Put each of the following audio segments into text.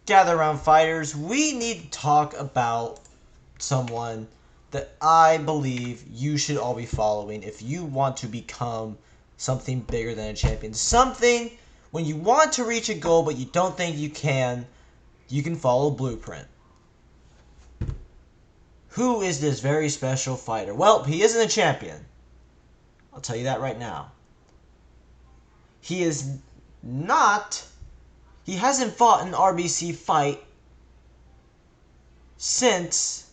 gather around fighters, we need to talk about someone that I believe you should all be following if you want to become something bigger than a champion. Something when you want to reach a goal but you don't think you can follow Blueprint. Who is this very special fighter? Well, he isn't a champion. I'll tell you that right now. He is not... He hasn't fought an RBC fight since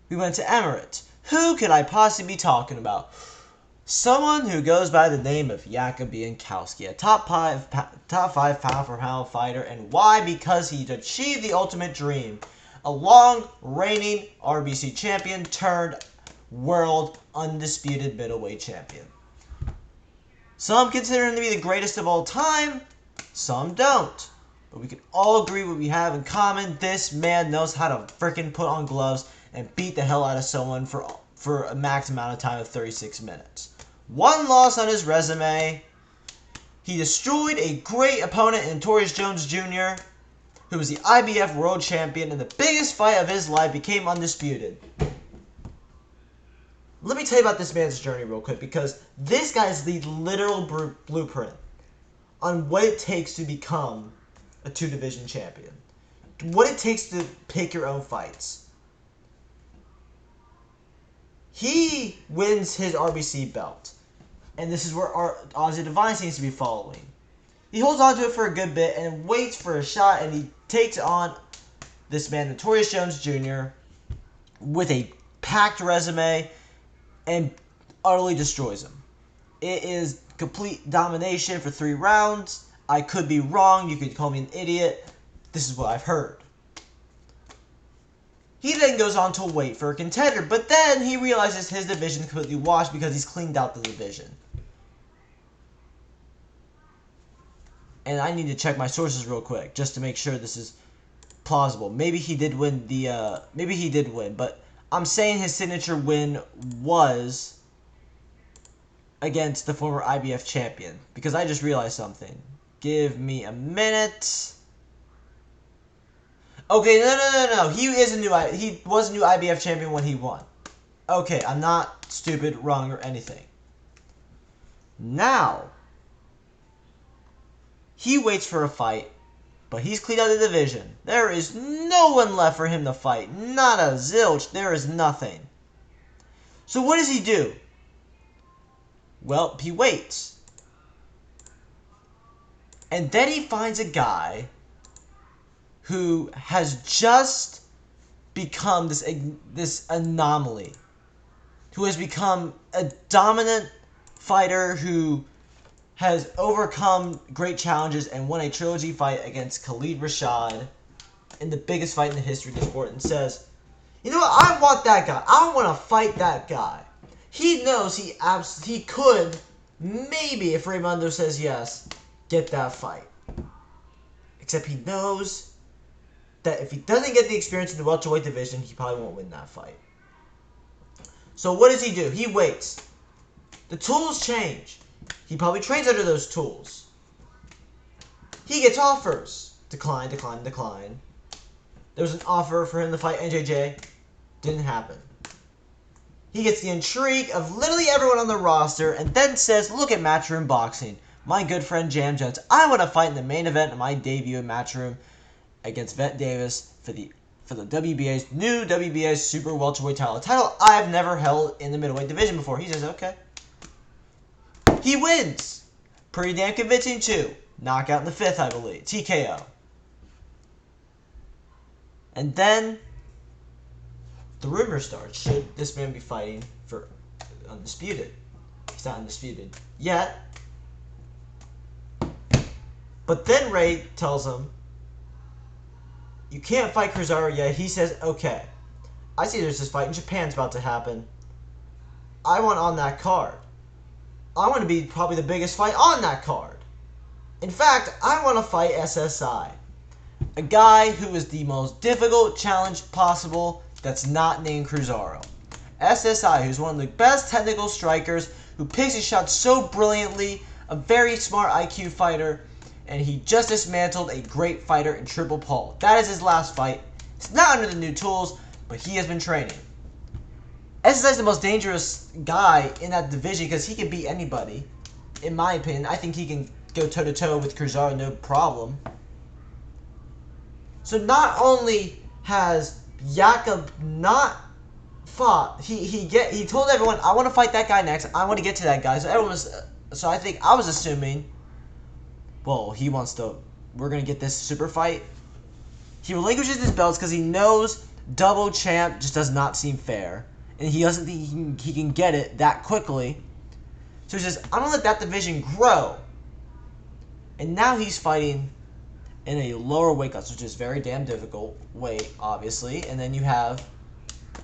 we went to Emirates. Who could I possibly be talking about? Someone who goes by the name of Jakub Jankowski, a top five pound for pound fighter. And why? Because he achieved the ultimate dream. A long reigning RBC champion turned world undisputed middleweight champion. Some consider him to be the greatest of all time. Some don't. But we can all agree what we have in common. This man knows how to freaking put on gloves and beat the hell out of someone for a max amount of time of 36 minutes. One loss on his resume. He destroyed a great opponent in Torres Jones Jr., who was the IBF world champion, and the biggest fight of his life, became undisputed. Let me tell you about this man's journey real quick, because this guy is the literal blueprint on what it takes to become a two-division champion. What it takes to pick your own fights. He wins his RBC belt. And this is where Ozzy Divine seems to be following. He holds on to it for a good bit and waits for a shot, and he takes on this man, Notorious Jones Jr., with a packed resume and utterly destroys him. It is complete domination for 3 rounds. I could be wrong. You could call me an idiot. This is what I've heard. He then goes on to wait for a contender, but then he realizes his division is completely washed because he's cleaned out the division. And I need to check my sources real quick just to make sure this is plausible. Maybe he did win but I'm saying his signature win was against the former IBF champion, because I just realized something. Give me a minute. Okay, no. He was a new IBF champion when he won. Okay, I'm not stupid, wrong, or anything. Now, he waits for a fight, but he's cleaned out the division. There is no one left for him to fight. Not a zilch. There is nothing. So what does he do? Well, he waits. And then he finds a guy who has just become this anomaly. Who has become a dominant fighter who has overcome great challenges and won a trilogy fight against Khalid Rashad in the biggest fight in the history of the sport, and says, you know what, I want that guy. I want to fight that guy. He knows he could, maybe if Raymundo says yes, get that fight. Except he knows that if he doesn't get the experience in the welterweight division, he probably won't win that fight. So what does he do? He waits. The tools change. He probably trains under those tools. He gets offers. Decline. There was an offer for him to fight NJJ. Didn't happen. He gets the intrigue of literally everyone on the roster and then says, look at Matchroom Boxing. My good friend Jam Jones. I want to fight in the main event of my debut in Matchroom against Vet Davis for the WBA's new WBA Super Welterweight title. A title I've never held in the middleweight division before. He says, okay. He wins. Pretty damn convincing too. Knockout in the 5th, I believe. TKO. And then the rumor starts. Should this man be fighting for undisputed? He's not undisputed yet. But then Ray tells him, you can't fight Cruzeiro yet. He says, okay. I see there's this fight in Japan's about to happen. I want on that card. I want to be probably the biggest fight on that card. In fact, I want to fight SSI. A guy who is the most difficult challenge possible that's not named Cruzeiro. SSI, who's one of the best technical strikers, who picks his shots so brilliantly, a very smart IQ fighter, and he just dismantled a great fighter in Triple Paul. That is his last fight. It's not under the new tools, but he has been training. SSI is the most dangerous guy in that division because he can beat anybody. In my opinion, I think he can go toe-to-toe with Cruzeiro no problem. So not only has Jakob not fought, he told everyone, I want to fight that guy next. I want to get to that guy. So I think I was assuming, well, he wants to. We're gonna get this super fight. He relinquishes his belts because he knows double champ just does not seem fair, and he doesn't think he can get it that quickly. So he says, I'm gonna let that division grow. And now he's fighting in a lower weight class, which is very damn difficult weight, obviously. And then you have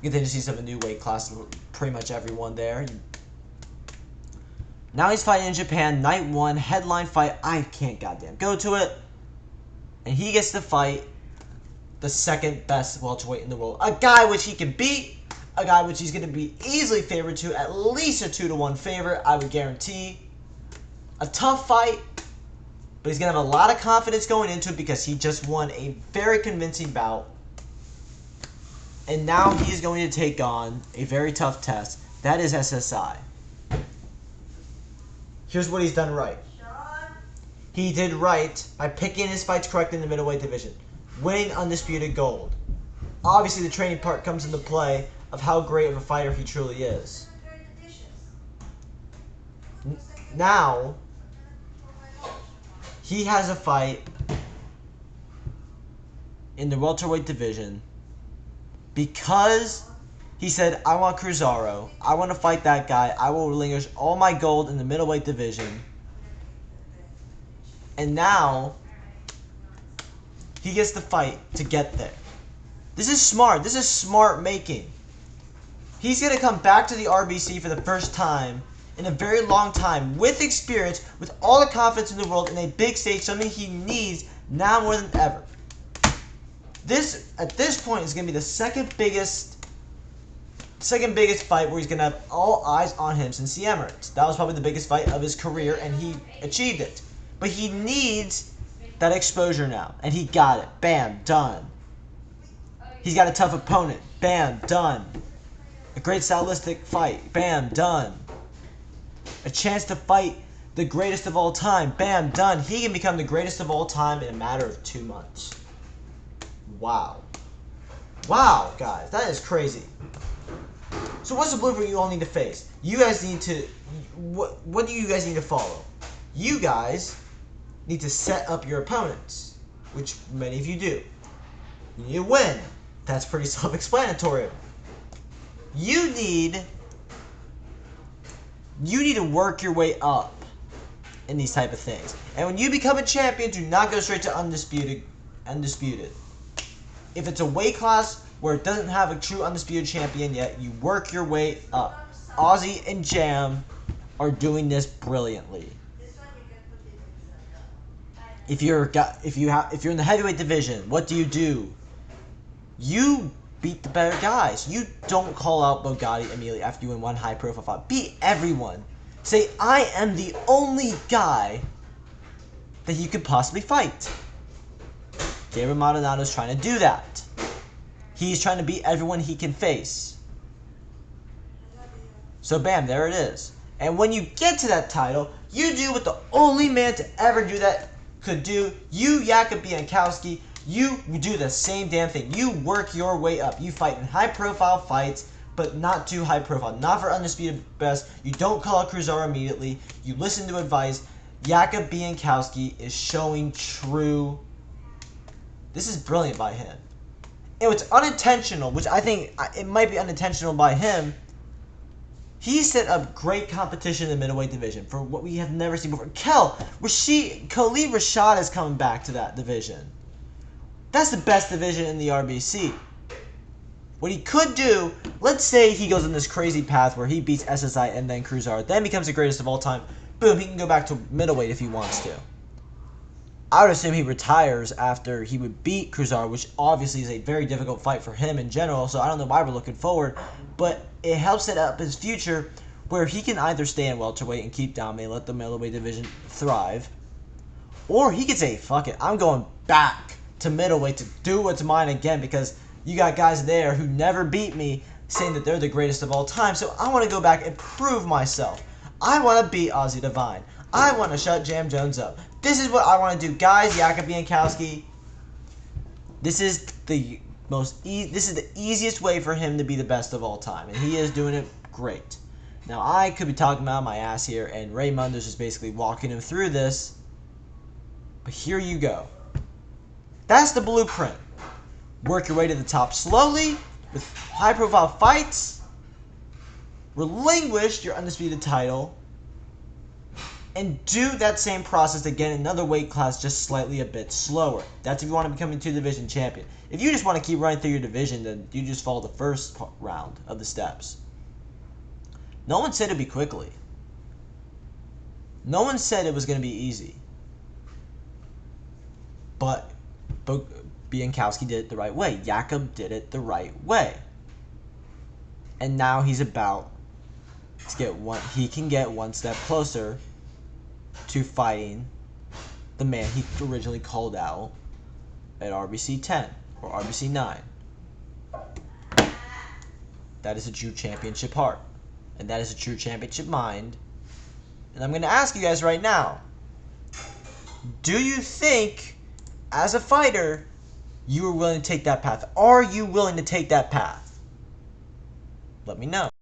contingencies of a new weight class, pretty much everyone there. Now he's fighting in Japan, night 1, headline fight. I can't goddamn go to it. And he gets to fight the second best welterweight in the world. A guy which he can beat, a guy which he's going to be easily favored to, at least a 2-1 favorite, I would guarantee. A tough fight, but he's going to have a lot of confidence going into it because he just won a very convincing bout. And now he's going to take on a very tough test. That is SSI. Here's what he's done right. He did right by picking his fights correct in the middleweight division, winning undisputed gold. Obviously, the training part comes into play of how great of a fighter he truly is. Now, he has a fight in the welterweight division because he said, I want Cruzeiro. I want to fight that guy. I will relinquish all my gold in the middleweight division. And now, he gets the fight to get there. This is smart. This is smart making. He's going to come back to the RBC for the first time in a very long time with experience, with all the confidence in the world in a big stage, something he needs now more than ever. This, at this point, is going to be the second biggest fight where he's going to have all eyes on him since the Emirates. That was probably the biggest fight of his career, and he achieved it. But he needs that exposure now, and he got it. Bam, done. He's got a tough opponent. Bam, done. A great stylistic fight. Bam, done. A chance to fight the greatest of all time. Bam, done. He can become the greatest of all time in a matter of 2 months. Wow. Wow, guys. That is crazy. So what's the blueprint you all need to face? You guys need to... What do you guys need to follow? You guys need to set up your opponents, which many of you do. You need to win. That's pretty self-explanatory. You need to work your way up in these type of things. And when you become a champion, do not go straight to undisputed. If it's a weight class where it doesn't have a true undisputed champion yet, you work your way up. Aussie and Jam are doing this brilliantly. If you're in the heavyweight division, what do? You beat the better guys. You don't call out Bugatti immediately after you win one high-profile fight. Beat everyone. Say, I am the only guy that you could possibly fight. Gabriel Maldonado's trying to do that. He's trying to beat everyone he can face. So bam, there it is. And when you get to that title, you do what the only man to ever do that could do. You, Jakob Biankowski, you do the same damn thing. You work your way up. You fight in high-profile fights, but not too high-profile. Not for undisputed best. You don't call out Cruzeiro immediately. You listen to advice. Jakob Biankowski is showing true... This is brilliant by him. And it's unintentional, which I think it might be unintentional by him. He set up great competition in the middleweight division for what we have never seen before. Khalid Rashad is coming back to that division. That's the best division in the RBC. What he could do, let's say he goes on this crazy path where he beats SSI and then Cruzeiro, then becomes the greatest of all time. Boom, he can go back to middleweight if he wants to. I would assume he retires after he would beat Cruzeiro, which obviously is a very difficult fight for him in general, so I don't know why we're looking forward. But it helps set up his future where he can either stay in welterweight and keep dominating, let the middleweight division thrive, Or he could say, fuck it, I'm going back to middleweight to do what's mine again, because you got guys there who never beat me saying that they're the greatest of all time. So I want to go back and prove myself. I want to beat Ozzy Divine. I want to shut Jam Jones up. This is what I want to do. Guys, Jakub Jankowski, this is the easiest way for him to be the best of all time, and he is doing it great. Now, I could be talking about my ass here, and Raymundo's just basically walking him through this, but here you go. That's the blueprint. Work your way to the top slowly with high-profile fights, relinquish your undisputed title, and do that same process again in another weight class, just slightly a bit slower. That's if you want to become a two-division champion. If you just want to keep running through your division, then you just follow the first round of the steps. No one said it'd be quickly. No one said it was going to be easy. But Jankowski did it the right way. Jakub did it the right way. And now he's about to get one. He can get one step closer to fighting the man he originally called out at RBC 10 or RBC 9. That is a true championship heart. And that is a true championship mind. And I'm going to ask you guys right now, do you think, as a fighter, you are willing to take that path? Are you willing to take that path? Let me know.